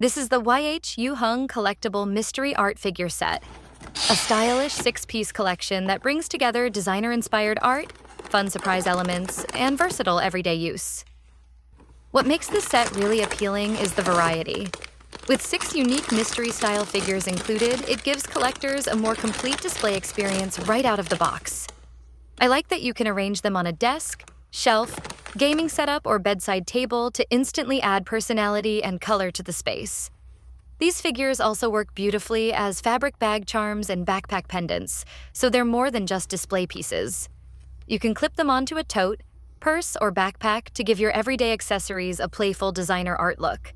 This is the Yoo-Hung Collectible Mystery Art Figure Set, a stylish 6-piece collection that brings together designer-inspired art, fun surprise elements, and versatile everyday use. What makes this set really appealing is the variety. With 6 unique mystery-style figures included, it gives collectors a more complete display experience right out of the box. I like that you can arrange them on a desk, shelf, gaming setup, or bedside table to instantly add personality and color to the space. These figures also work beautifully as fabric bag charms and backpack pendants, so they're more than just display pieces. You can clip them onto a tote, purse, or backpack to give your everyday accessories a playful designer art look.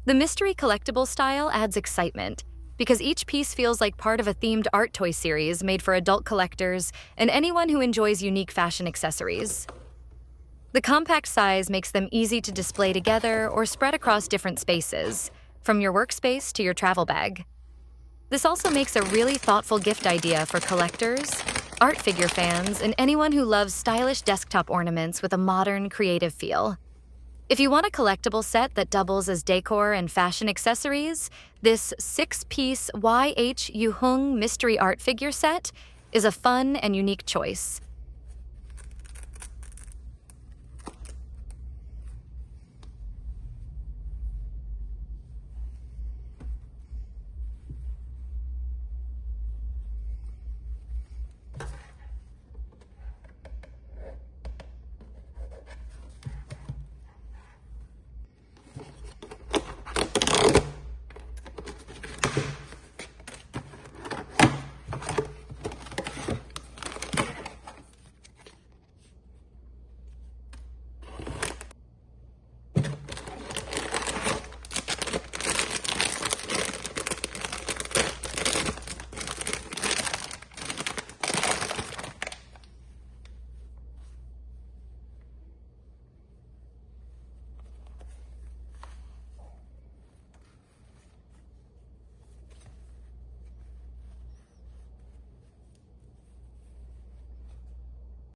The mystery collectible style adds excitement, because each piece feels like part of a themed art toy series made for adult collectors and anyone who enjoys unique fashion accessories. The compact size makes them easy to display together or spread across different spaces, from your workspace to your travel bag. This also makes a really thoughtful gift idea for collectors, art figure fans, and anyone who loves stylish desktop ornaments with a modern, creative feel. If you want a collectible set that doubles as decor and fashion accessories, this 6-piece Yoo-Hung Mystery Art Figure Set is a fun and unique choice.